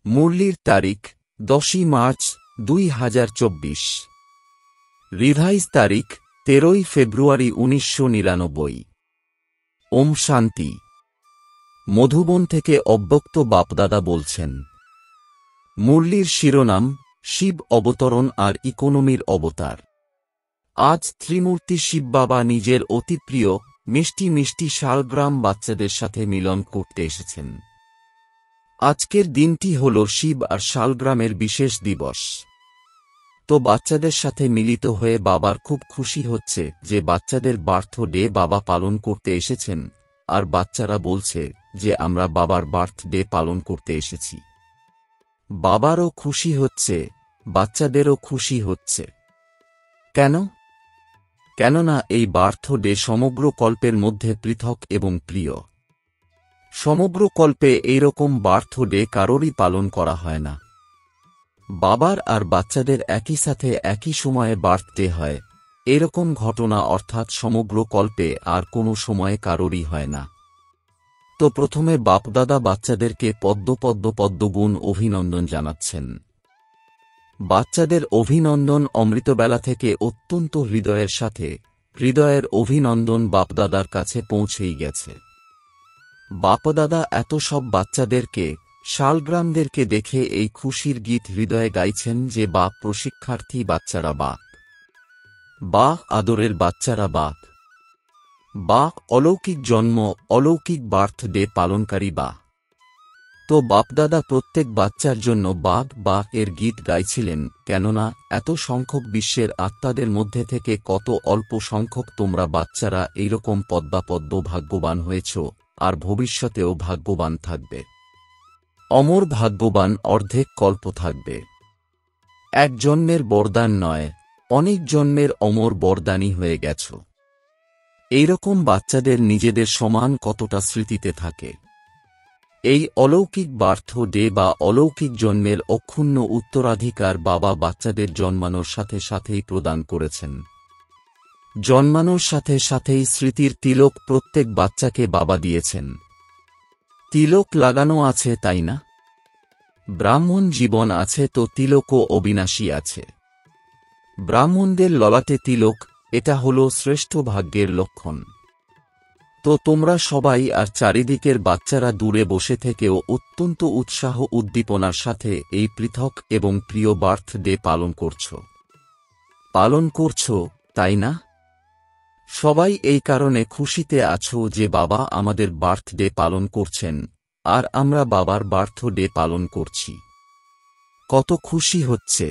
মুরলির তারিখ 10ই March 2024। Revise তারিখ 13ই ফেব্রুয়ারি 1999। ওম শান্তি। মধুবন থেকে অব্যক্ত বাপদাদা বলছেন। মুরলির শিরোনাম শিব অবতরণ আর ইকোনমির অবতার। আজ ত্রিমূর্তি শিব বাবা নিজের অতি প্রিয় মিষ্টি মিষ্টি শালগ্রাম বাচ্চাদের সাথে মিলন করতে এসেছেন। আজকের দিনটি হল শিব আর শালগ্রামের বিশেষ দিবস। তো বাচ্চাদের সাথে মিলিত হয়ে বাবার খুব খুশি হচ্ছে যে বাচ্চাদের বার্থডে বাবা পালন করতে এসেছেন, আর বাচ্চারা বলছে যে আমরা বাবার বার্থডে পালন করতে এসেছি। বাবারও খুশি হচ্ছে, বাচ্চাদেরও খুশি হচ্ছে। কেন? কেননা এই বার্থডে সমগ্র কল্পের মধ্যে পৃথক এবং প্রিয়। সমগ্র কল্পে এইরকম বার্থডে কারোরই পালন করা হয় না। বাবার আর বাচ্চাদের একই সাথে একই সময়ে বার্থডে হয়, এরকম ঘটনা অর্থাৎ সমগ্র কল্পে আর কোনো সময়ে কারোরই হয় না। তো প্রথমে বাপদাদা বাচ্চাদেরকে পদ্মগুণ অভিনন্দন জানাচ্ছেন। বাচ্চাদের অভিনন্দন অমৃতবেলা থেকে অত্যন্ত হৃদয়ের সাথে, হৃদয়ের অভিনন্দন বাপদাদার কাছে পৌঁছেই গেছে। বাপদাদা এত সব বাচ্চাদেরকে, শালগ্রামদেরকে দেখে এই খুশির গীত হৃদয়ে গাইছেন যে বাপ প্রশিক্ষার্থী বাচ্চারা বাপ, বাপ আদরের বাচ্চারা বাপ, বাপ অলৌকিক জন্ম অলৌকিক বার্থডে পালনকারী বা। তো বাপদাদা প্রত্যেক বাচ্চার জন্য বাঘ বাঘ এর গীত গাইছিলেন, কেননা এত সংখ্যক বিশ্বের আত্মাদের মধ্যে থেকে কত অল্প সংখ্যক তোমরা বাচ্চারা এইরকম পদ্ম ভাগ্যবান হয়েছ, আর ভবিষ্যতেও ভাগ্যবান থাকবে। অমর ভাগ্যবান অর্ধেক কল্প থাকবে। এক জন্মের বরদান নয়, অনেক জন্মের অমর বরদানী হয়ে গেছ। এইরকম বাচ্চাদের নিজেদের সমান কতটা স্মৃতিতে থাকে। এই অলৌকিক বার্থডে বা অলৌকিক জন্মের অক্ষুণ্ণ উত্তরাধিকার বাবা বাচ্চাদের জন্মানোর সাথে সাথেই প্রদান করেছেন। জন্মানোর সাথে সাথেই স্মৃতির তিলক প্রত্যেক বাচ্চাকে বাবা দিয়েছেন। তিলক লাগানো আছে, তাই না? ব্রাহ্মণ জীবন আছে তো তিলকও অবিনাশী আছে। ব্রাহ্মণদের ললাটে তিলক, এটা হল শ্রেষ্ঠ ভাগ্যের লক্ষণ। তো তোমরা সবাই আর চারিদিকের বাচ্চারা দূরে বসে থেকেও অত্যন্ত উৎসাহ উদ্দীপনার সাথে এই পৃথক এবং প্রিয় বার্থডে পালন করছো, তাই না? সবাই এই কারণে খুশিতে আছো যে বাবা আমাদের বার্থডে পালন করছেন, আর আমরা বাবার বার্থডে পালন করছি। কত খুশি হচ্ছে!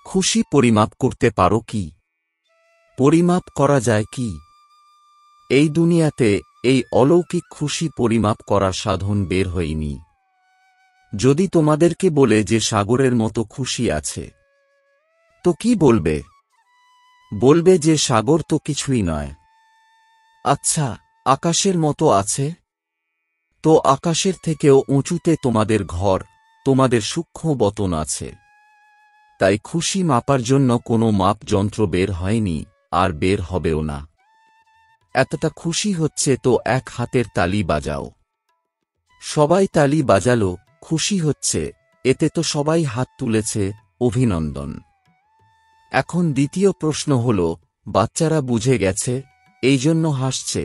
খুশি পরিমাপ করতে পারো কি? পরিমাপ করা যায় কি? এই দুনিয়াতে এই অলৌকিক খুশি পরিমাপ করার সাধন বের হয়নি। যদি তোমাদেরকে বলে যে সাগরের মতো খুশি আছে, তো কি বলবে? বলবে যে সাগর তো কিছুই নয়। আচ্ছা, আকাশের মতো আছে? তো আকাশের থেকেও উঁচুতে তোমাদের ঘর, তোমাদের সূক্ষ্ম বতন আছে। তাই খুশি মাপার জন্য কোনো মাপ যন্ত্র বের হয়নি, আর বের হবেও না। এতটা খুশি হচ্ছে তো এক হাতের তালি বাজাও। সবাই তালি বাজালো, খুশি হচ্ছে, এতে তো সবাই হাত তুলেছে, অভিনন্দন। এখন দ্বিতীয় প্রশ্ন হল, বাচ্চারা বুঝে গেছে, এই জন্য হাসছে।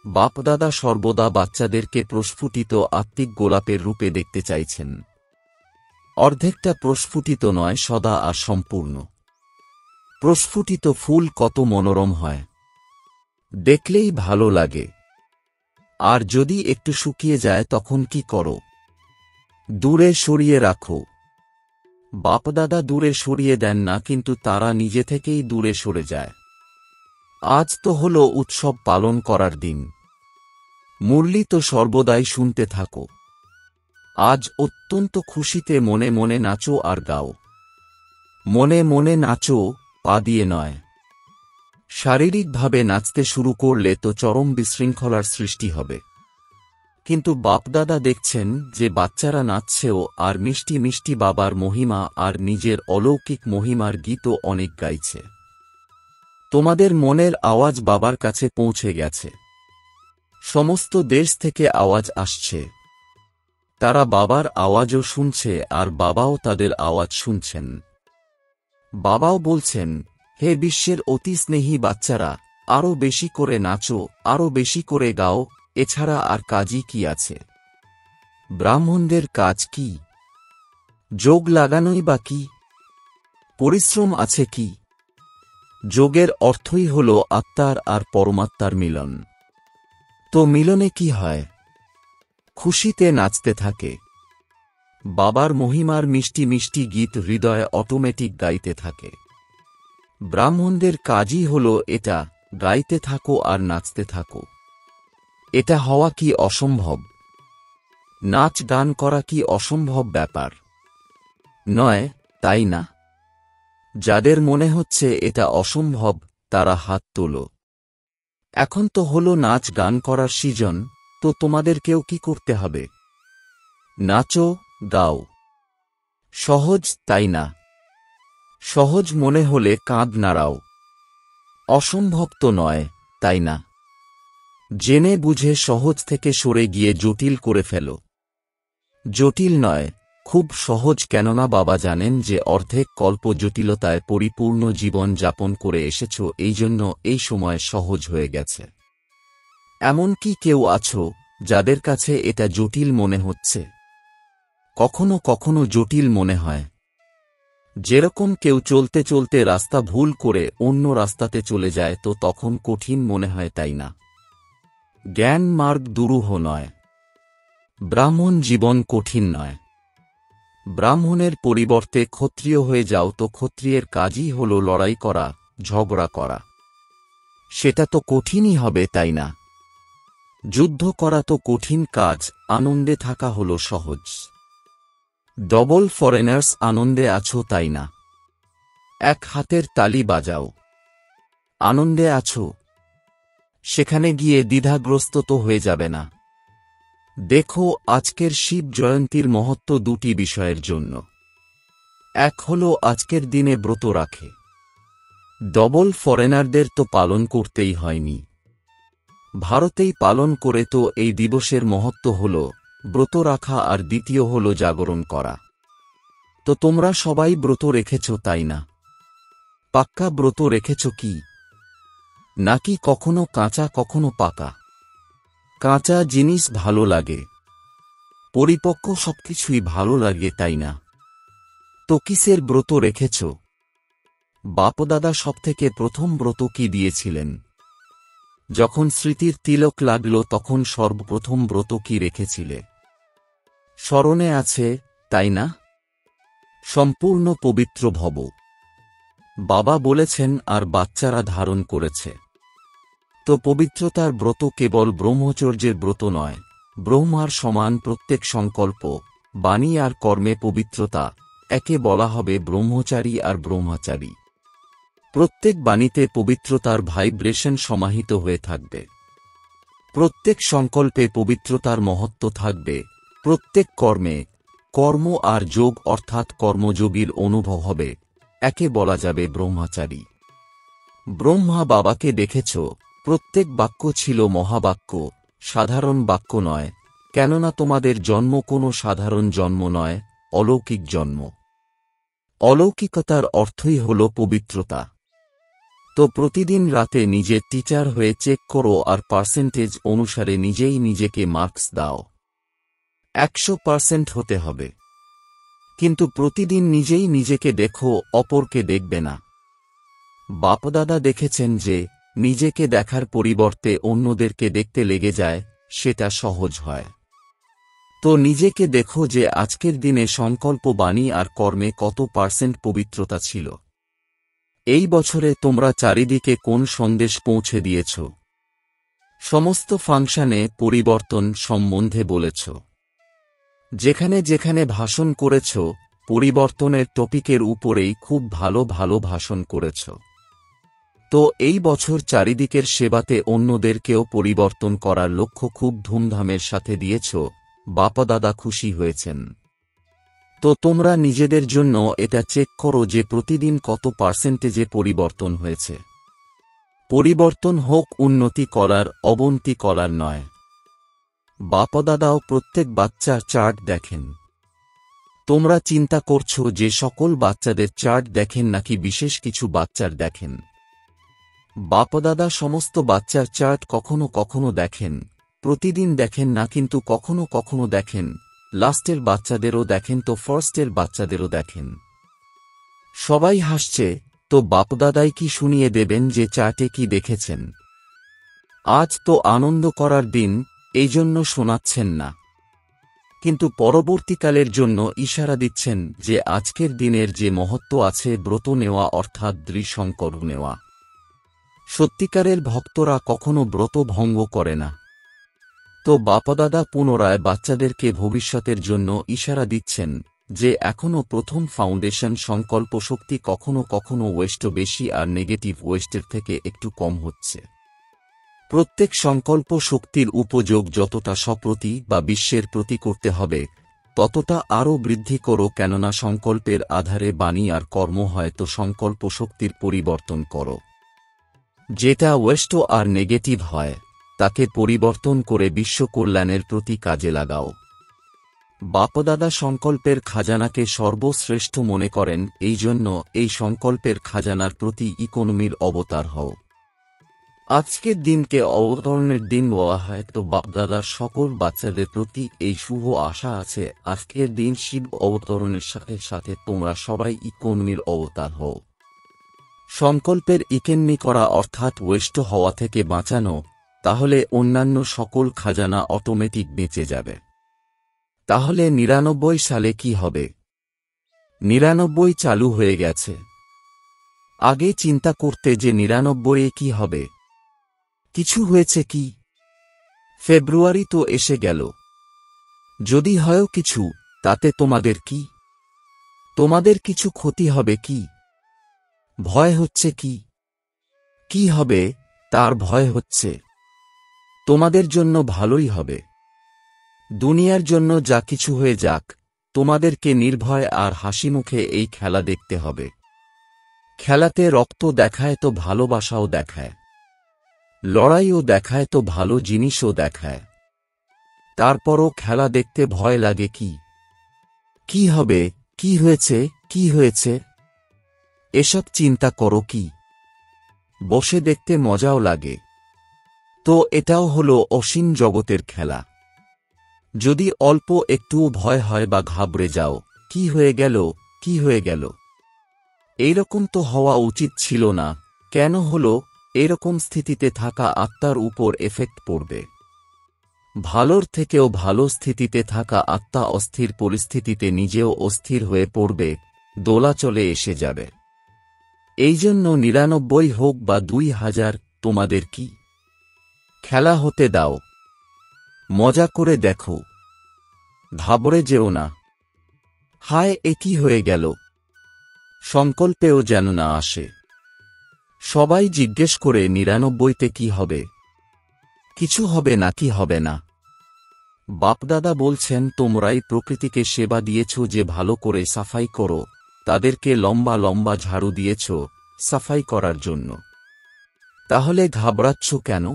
বাপদাদা সর্বদা বাচ্চাদেরকে প্রস্ফুটিত আত্মিক গোলাপের রূপে দেখতে চাইছেন। অর্ধেকটা প্রস্ফুটিত নয়, সদা আর সম্পূর্ণ। প্রস্ফুটিত ফুল কত মনোরম হয়, দেখলেই ভালো লাগে। আর যদি একটু শুকিয়ে যায় তখন কি করো? দূরে সরিয়ে রাখো। বাপদাদা দূরে সরিয়ে দেন না, কিন্তু তারা নিজে থেকেই দূরে সরে যায়। আজ তো হল উৎসব পালন করার দিন। মুরলি তো সর্বদাই শুনতে থাকো। আজ অত্যন্ত খুশিতে মনে মনে নাচো আর গাও। মনে মনে নাচো, পা দিয়ে নয়। শারীরিকভাবে নাচতে শুরু করলে তো চরম বিশৃঙ্খলার সৃষ্টি হবে। কিন্তু বাপদাদা দেখছেন যে বাচ্চারা নাচছেও, আর মিষ্টি মিষ্টি বাবার মহিমা আর নিজের অলৌকিক মহিমার গীতও অনেক গাইছে। তোমাদের মনের আওয়াজ বাবার কাছে পৌঁছে গেছে। সমস্ত দেশ থেকে আওয়াজ আসছে। তারা বাবার আওয়াজও শুনছে আর বাবাও তাদের আওয়াজ শুনছেন। বাবাও বলছেন, হে বিশ্বের অতি স্নেহী বাচ্চারা, আরও বেশি করে নাচো, আরও বেশি করে গাও, এছাড়া আর কাজই কি আছে? ব্রাহ্মণদের কাজ কি? যোগ লাগানোই বা কি? পরিশ্রম আছে কি? যোগের অর্থই হল আত্মার আর পরমাত্মার মিলন। তো মিলনে কি হয়? খুশিতে নাচতে থাকে। বাবার মহিমার মিষ্টি মিষ্টি গীত হৃদয়ে অটোমেটিক গাইতে থাকে। ব্রাহ্মণদের কাজই হল এটা, গাইতে থাকো আর নাচতে থাকো। এটা হওয়া কি অসম্ভব? নাচ গান করা কি অসম্ভব ব্যাপার? নয়, তাই না? যাদের মনে হচ্ছে এটা অসম্ভব, তারা হাত তোলো। এখন তো হলো নাচ গান করার সিজন, তো তোমাদেরকেও কি করতে হবে? নাচো, গাও। সহজ, তাই না? সহজ মনে হলে কাঁধ নাড়াও। অসম্ভব তো নয়, তাই না? জেনে বুঝে সহজ থেকে সরে গিয়ে জটিল করে ফেলো। জটিল নয়, খুব সহজ, কেননা বাবা জানেন যে অর্ধেক কল্প জটিলতায় পরিপূর্ণ জীবন যাপন করে এসেছ, এই জন্য এই সময় সহজ হয়ে গেছে। এমন কি কেউ আছো যাদের কাছে এটা জটিল মনে হচ্ছে? কখনো কখনো জটিল মনে হয়। যেরকম কেউ চলতে চলতে রাস্তা ভুল করে অন্য রাস্তাতে চলে যায়, তো তখন কঠিন মনে হয়, তাই না? জ্ঞান মার্গ দুরূহ নয়। ব্রাহ্মণ জীবন কঠিন নয়। ব্রাহ্মণের পরিবর্তে ক্ষত্রিয় হয়ে যাও, তো ক্ষত্রিয়ের কাজই হল লড়াই করা, ঝগড়া করা। সেটা তো কঠিনই হবে, তাই না? যুদ্ধ করা তো কঠিন কাজ, আনন্দে থাকা হল সহজ। ডবল ফরেনার্স আনন্দে আছো, তাই না? এক হাতের তালি বাজাও। আনন্দে আছো? সেখানে গিয়ে দ্বিধাগ্রস্ত তো হয়ে যাবে না। দেখো, আজকের শিব জয়ন্তীর মহত্ব দুটি বিষয়ের জন্য। এক হল আজকের দিনে ব্রত রাখে। ডবল ফরেনারদের তো পালন করতেই হয়নি, ভারতেই পালন করে, তো এই দিবসের মহত্ব হল ব্রত রাখা, আর দ্বিতীয় হল জাগরণ করা। তো তোমরা সবাই ব্রত রেখেছ, তাই না? পাক্কা ব্রত রেখেছ কি? নাকি কখনো কাঁচা কখনো পাকা? কাঁচা জিনিস ভালো লাগে, পরিপক্ক সবকিছুই ভালো লাগে, তাই না? তো কিসের ব্রত রেখেছ? বাপদাদা সবথেকে প্রথম ব্রত কি দিয়েছিলেন? যখন স্মৃতির তিলক লাগল, তখন সর্বপ্রথম ব্রত কি রেখেছিলে? স্মরণে আছে, তাই না? সম্পূর্ণ পবিত্র ভব। বাবা বলেছেন আর বাচ্চারা ধারণ করেছে। তো পবিত্রতার ব্রত কেবল ব্রহ্মচর্যের ব্রত নয়, ব্রহ্মার সমান প্রত্যেক সংকল্প, বাণী আর কর্মে পবিত্রতা, একে বলা হবে ব্রহ্মচারী আর ব্রহ্মচারী। প্রত্যেক বাণীতে পবিত্রতার ভাইব্রেশন সমাহিত হয়ে থাকবে। প্রত্যেক সংকল্পে পবিত্রতার মহত্ব থাকবে। প্রত্যেক কর্মে কর্ম আর যোগ অর্থাৎ কর্মযোগীর অনুভব হবে, একে বলা যাবে ব্রহ্মচারী। ব্রহ্মা বাবাকে দেখেছ, প্রত্যেক বাক্য ছিল মহাবাক্য, সাধারণ বাক্য নয়, কেননা তোমাদের জন্ম কোনো সাধারণ জন্ম নয়, অলৌকিক জন্ম। অলৌকিকতার অর্থই হল পবিত্রতা। তো প্রতিদিন রাতে নিজের টিচার হয়ে চেক করো আর পার্সেন্টেজ অনুসারে নিজেই নিজেকে মার্কস দাও। 100% হতে হবে। কিন্তু প্রতিদিন নিজেই নিজেকে দেখো, অপরকে দেখবে না। বাপদাদা দেখেছেন যে নিজেকে দেখার পরিবর্তে অন্যদেরকে দেখতে লেগে যায়, সেটা সহজ হয়। তো নিজেকে দেখো যে আজকের দিনে সংকল্প, বাণী আর কর্মে কত পার্সেন্ট পবিত্রতা ছিল। এই বছরে তোমরা চারিদিকে কোন সন্দেশ পৌঁছে দিয়েছ? সমস্ত ফাংশনে পরিবর্তন সম্বন্ধে বলেছ। যেখানে যেখানে ভাষণ করেছ, পরিবর্তনের টপিকের উপরেই খুব ভালো ভালো ভাষণ করেছ। তো এই বছর চারিদিকের সেবাতে অন্যদেরকেও পরিবর্তন করার লক্ষ্য খুব ধুমধামের সাথে দিয়েছ। বাপদাদা খুশি হয়েছেন। তো তোমরা নিজেদের জন্য এটা চেক করো যে প্রতিদিন কত পার্সেন্টেজে পরিবর্তন হয়েছে। পরিবর্তন হোক উন্নতি করার, অবনতি করার নয়। বাপদাদাও প্রত্যেক বাচ্চার চার্ট দেখেন। তোমরা চিন্তা করছো যে সকল বাচ্চাদের চার্ট দেখেন নাকি বিশেষ কিছু বাচ্চার দেখেন। বাপদাদা সমস্ত বাচ্চার চার্ট কখনো কখনো দেখেন, প্রতিদিন দেখেন না, কিন্তু কখনো কখনো দেখেন। লাস্টের বাচ্চাদেরও দেখেন তো ফার্স্টের বাচ্চাদেরও দেখেন। সবাই হাসছে, তো বাপদাদাই কি শুনিয়ে দেবেন যে চার্টে কি দেখেছেন? আজ তো আনন্দ করার দিন, এই জন্য শোনাচ্ছেন না, কিন্তু পরবর্তীকালের জন্য ইশারা দিচ্ছেন যে আজকের দিনের যে মহত্ব আছে ব্রত নেওয়া অর্থাৎ দৃঢ়সংকল্প নেওয়া। সত্যিকারের ভক্তরা কখনো ব্রত ভঙ্গ করে না। তো বাপদাদা পুনরায় বাচ্চাদেরকে ভবিষ্যতের জন্য ইশারা দিচ্ছেন যে এখনও প্রথম ফাউন্ডেশন সংকল্প শক্তি কখনো কখনো ওয়েস্ট বেশি আর নেগেটিভ ওয়েস্টের থেকে একটু কম হচ্ছে। প্রত্যেক সংকল্প শক্তির উপযোগ যতটা সপ্রতি বা বিশ্বের প্রতি করতে হবে ততটা আরও বৃদ্ধি করো, কেননা সংকল্পের আধারে বাণী আর কর্ম হয়। তো সংকল্প শক্তির পরিবর্তন করো, যেটা ওয়েস্ট আর নেগেটিভ হয় তাকে পরিবর্তন করে বিশ্ব কল্যাণের প্রতি কাজে লাগাও। বাপদাদা সংকল্পের খাজানাকে সর্বশ্রেষ্ঠ মনে করেন, এই জন্য এই সংকল্পের খাজানার প্রতি ইকোনমির অবতার হও। আজকের দিনকে অবতরণের দিন বলা হয়, তো বাপদাদার সকল বাচ্চাদের প্রতি এই শুভ আশা আছে আজকের দিন শিব অবতরণের সাথে সাথে তোমরা সবাই ইকোনমির অবতার হও। সংকল্পের ইকোনমি করা অর্থাৎ ওয়েস্ট হওয়া থেকে বাঁচানো, তাহলে অন্যান্য সকল খাজানা অটোমেটিক বেঁচে যাবে। তাহলে ৯৯ সালে কি হবে? ৯৯ চালু হয়ে গেছে। আগে চিন্তা করতে যে ৯৯ কি হবে। কিছু হয়েছে কি? ফেব্রুয়ারি তো এসে গেল। যদি হয় কিছু, তাতে তোমাদের কি? তোমাদের কিছু ক্ষতি হবে কি? ভয় হচ্ছে কি? কি হবে তার ভয় হচ্ছে? তোমাদের জন্য ভালোই হবে। দুনিয়ার জন্য যা কিছু হয়ে যাক, তোমাদেরকে নির্ভয় আর হাসিমুখে এই খেলা দেখতে হবে। খেলাতে রক্ত দেখায় তো ভালোবাসাও দেখায়, লড়াইও দেখায় তো ভালো জিনিসও দেখায়। তারপরও খেলা দেখতে ভয় লাগে কি? কি হবে? কি হয়েছে? কি হয়েছে? এসব চিন্তা করো কি? বসে দেখতে মজাও লাগে। তো এটাও হলো অসীম জগতের খেলা। যদি অল্প একটুও ভয় হয় বা ঘাবড়ে যাও, কি হয়ে গেল, কি হয়ে গেল, এইরকম তো হওয়া উচিত ছিল না, কেন হলো? এরকম স্থিতিতে থাকা আত্মার উপর এফেক্ট পড়বে। ভালোর থেকেও ভালো স্থিতিতে থাকা আত্মা অস্থির পরিস্থিতিতে নিজেও অস্থির হয়ে পড়বে, দোলাচলে এসে যাবে। এই জন্য ৯৯ হোক বা ২০০০, তোমাদের কি? খেলা হতে দাও, মজা করে দেখো, ঘাবড়ে যেও না। হায়, এ কি হয়ে গেল? সংকল্পেও যেন না আসে। সবাই জিজ্ঞেস করে ৯৯তে কি হবে? কিছু হবে নাকি হবে না? বাপদাদা বলছেন তোমরাই প্রকৃতিকে সেবা দিয়েছ যে ভালো করে সাফাই করো, তাদেরকে লম্বা লম্বা ঝাড়ু দিয়েছ সাফাই করার জন্য। তাহলে ঘাবড়াচ্ছ কেন?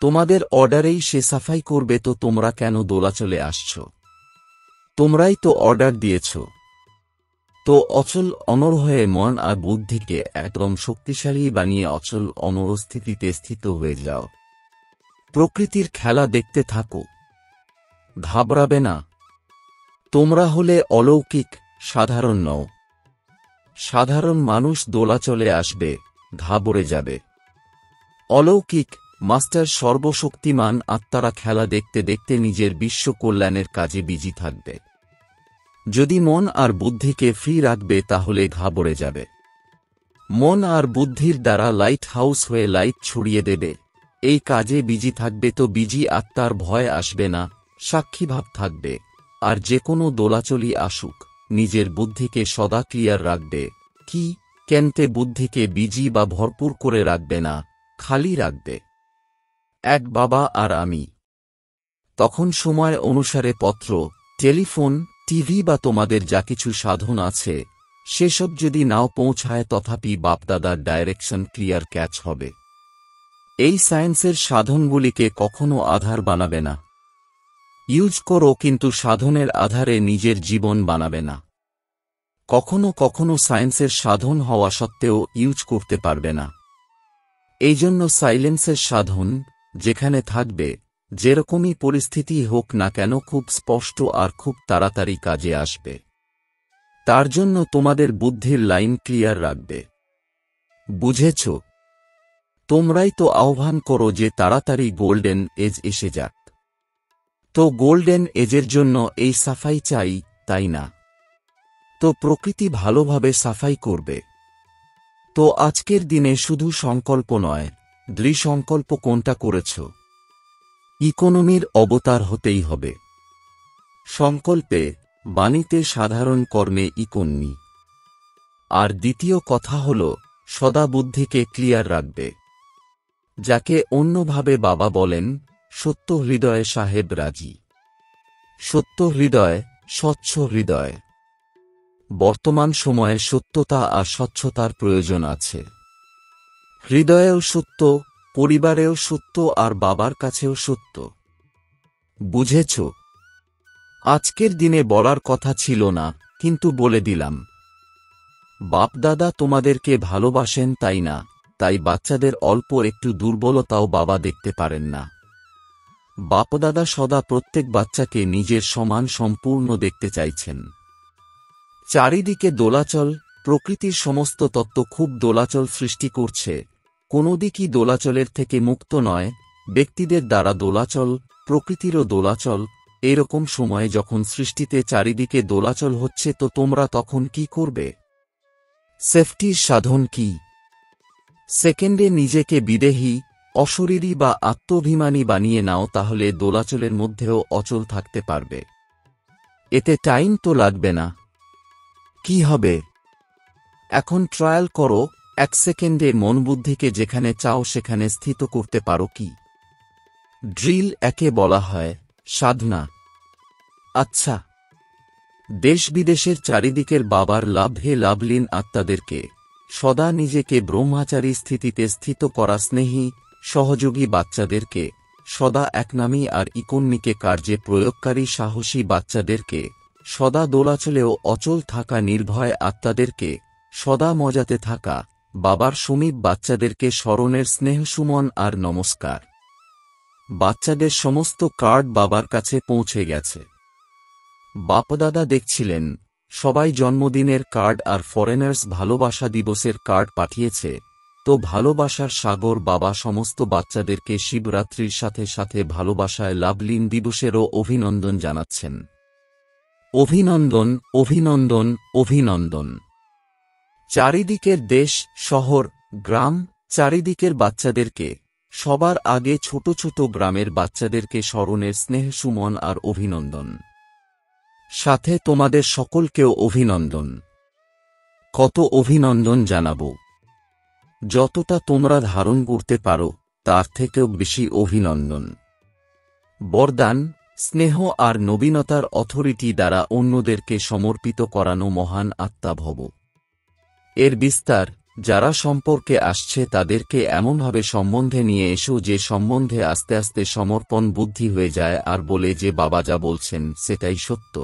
তোমাদের অর্ডারেই সে সাফাই করবে, তো তোমরা কেন দোলাচলে আসছ? তোমরাই তো অর্ডার দিয়েছ। তো অচল অনড় হয়ে মন আর বুদ্ধিকে একদম শক্তিশালী বানিয়ে অচল অনড় স্থিতিতে স্থিত হয়ে যাও। প্রকৃতির খেলা দেখতে থাকো, ঘাবড়াবে না। তোমরা হলে অলৌকিক, সাধারণ নও। সাধারণ মানুষ দোলাচলে আসবে, ঘাবড়ে যাবে। অলৌকিক মাস্টার সর্বশক্তিমান আত্মারা খেলা দেখতে দেখতে নিজের বিশ্ব কল্যাণের কাজে বিজি থাকবে। যদি মন আর বুদ্ধিকে ফ্রি রাখবে তাহলে ঘাবড়ে যাবে। মন আর বুদ্ধির দ্বারা লাইট হাউস হয়ে লাইট ছড়িয়ে দেবে। এই কাজে বিজি থাকবে তো বিজি আত্মার ভয় আসবে না, সাক্ষীভাব থাকবে। আর যে কোনো দোলাচলি আসুক, নিজের বুদ্ধিকে সদা ক্লিয়ার রাখবে। কি কেনতে বুদ্ধিকে বিজি বা ভরপুর করে রাখবে না, খালি রাখবে। এক বাবা আর আমি। তখন সময় অনুসারে পত্র, টেলিফোন, টিভি বা তোমাদের যা কিছু সাধন আছে সেসব যদি নাও পৌঁছায়, তথাপি বাপদাদার ডাইরেকশন ক্লিয়ার ক্যাচ হবে। এই সায়েন্সের সাধনগুলিকে কখনো আধার বানাবে না। ইউজ করো, কিন্তু সাধনের আধারে নিজের জীবন বানাবে না। কখনো কখনো সায়েন্সের সাধন হওয়া সত্ত্বেও ইউজ করতে পারবে না। এই জন্য সাইলেন্সের সাধন, যেখানে থাকবে, যেরকমই পরিস্থিতি হোক না কেন, খুব স্পষ্ট আর খুব তাড়াতাড়ি কাজে আসবে। তার জন্য তোমাদের বুদ্ধির লাইন ক্লিয়ার রাখবে। বুঝেছ? তোমরাই তো আহ্বান করো যে তাড়াতাড়ি গোল্ডেন এজ এসে যাক। তো গোল্ডেন এজের জন্য এই সাফাই চাই, তাই না? তো প্রকৃতি ভালোভাবে সাফাই করবে। তো আজকের দিনে শুধু সংকল্প নয়, দৃঢ় সংকল্প কোনটা করেছ? ইকোনমির অবতার হতেই হবে। সংকল্পে, বাণীতে, সাধারণ কর্মে ইকোনমি। আর দ্বিতীয় কথা হল, সদা বুদ্ধিকে ক্লিয়ার রাখবে। যাকে অন্যভাবে বাবা বলেন, সত্য হৃদয়ে সাহেব রাজি। সত্য হৃদয়, স্বচ্ছ হৃদয়। বর্তমান সময়ে সত্যতা আর স্বচ্ছতার প্রয়োজন আছে। হৃদয়েও সত্য, পরিবারেও সত্য, আর বাবার কাছেও সত্য। বুঝেছ? আজকের দিনে বলার কথা ছিল না, কিন্তু বলে দিলাম। বাপদাদা তোমাদেরকে ভালোবাসেন, তাই না? তাই বাচ্চাদের অল্প একটু দুর্বলতাও বাবা দেখতে পারেন না। বাপদাদা সদা প্রত্যেক বাচ্চাকে নিজের সমান সম্পূর্ণ দেখতে চাইছেন। চারিদিকে দোলাচল, প্রকৃতির সমস্ত তত্ত্ব খুব দোলাচল সৃষ্টি করছে। কোনো দিকই দোলাচলের থেকে মুক্ত নয়। ব্যক্তিদের দ্বারা দোলাচল, প্রকৃতিরও দোলাচল। এরকম সময়ে যখন সৃষ্টিতে চারিদিকে দোলাচল হচ্ছে, তো তোমরা তখন কি করবে? সেফটির সাধন কি? সেকেন্ডে নিজেকে বিদেহী, অশরীরী বা আত্মাভিমানী বানিয়ে নাও, তাহলে দোলাচলের মধ্যেও অচল থাকতে পারবে। এতে টাইম তো লাগবে না। কি হবে? এখন ট্রায়াল করো, 1 সেকেন্ডে মন বুদ্ধিকে যেখানে চাও সেখানে স্থিত করতে পারো কি? ড্রিল একে বলা হয় সাধনা। আচ্ছা, দেশ বিদেশের চারিদিকের বাবার লাভে লাভলীন আত্মাদেরকে সদা নিজেকে ব্রহ্মচারী স্থিতিতে স্থিত করা, স্নেহী সহযোগী বাচ্চাদেরকে সদা একনামী, আর ইকোনমিকে কার্যে প্রয়োগকারী সাহসী বাচ্চাদেরকে সদা দোলাচলেও অচল থাকা নির্ভয় আত্মাদেরকে সদা মজাতে থাকা বাবার সমীপ বাচ্চাদেরকে স্মরণের স্নেহসুমন আর নমস্কার। বাচ্চাদের সমস্ত কার্ড বাবার কাছে পৌঁছে গেছে। বাপদাদা দেখছিলেন, সবাই জন্মদিনের কার্ড আর ফরেনার্স ভালোবাসা দিবসের কার্ড পাঠিয়েছে। তো ভালোবাসার সাগর বাবা সমস্ত বাচ্চাদেরকে শিবরাত্রির সাথে সাথে ভালোবাসায় লাভলীন দিবসেরও অভিনন্দন জানাচ্ছেন। অভিনন্দন, অভিনন্দন, অভিনন্দন। চারিদিকের দেশ, শহর, গ্রাম, চারিদিকের বাচ্চাদেরকে, সবার আগে ছোট ছোট গ্রামের বাচ্চাদেরকে স্মরণের স্নেহসুমন আর অভিনন্দন। সাথে তোমাদের সকলকেও অভিনন্দন। কত অভিনন্দন জানাবো? যতটা তোমরা ধারণ করতে পারো তার থেকেও বেশি অভিনন্দন। বরদান, স্নেহ আর নবীনতার অথরিটি দ্বারা অন্যদেরকে সমর্পিত করানো মহান আত্মা ভব। এর বিস্তার, যারা সম্পর্কে আসছে তাদেরকে এমনভাবে সম্বন্ধে নিয়ে এসো যে সম্বন্ধে আস্তে আস্তে সমর্পণ বুদ্ধি হয়ে যায় আর বলে যে বাবা যা বলছেন সেটাই সত্য।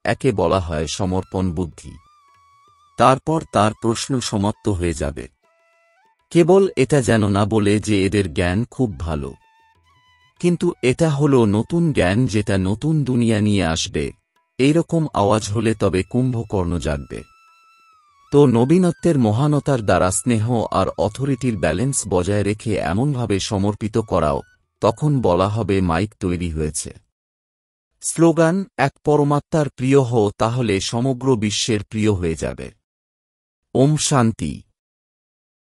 একে বলা হয় সমর্পণ বুদ্ধি। তারপর তার প্রশ্ন সমাপ্ত হয়ে যাবে। কেবল এটা যেন না বলে যে এদের জ্ঞান খুব ভালো, কিন্তু এটা হলো নতুন জ্ঞান যেটা নতুন দুনিয়া নিয়ে আসবে। এইরকম আওয়াজ হলে তবে কুম্ভকর্ণ জাগবে। তো নবীনত্বের মহানতার দ্বারা স্নেহ আর অথরিটির ব্যালেন্স বজায় রেখে এমনভাবে সমর্পিত করাও, তখন বলা হবে মাইক তৈরি হয়েছে। স্লোগান, এক পরমাত্মার প্রিয় হও, তাহলে সমগ্র বিশ্বের প্রিয় হয়ে যাবে। ওম শান্তি।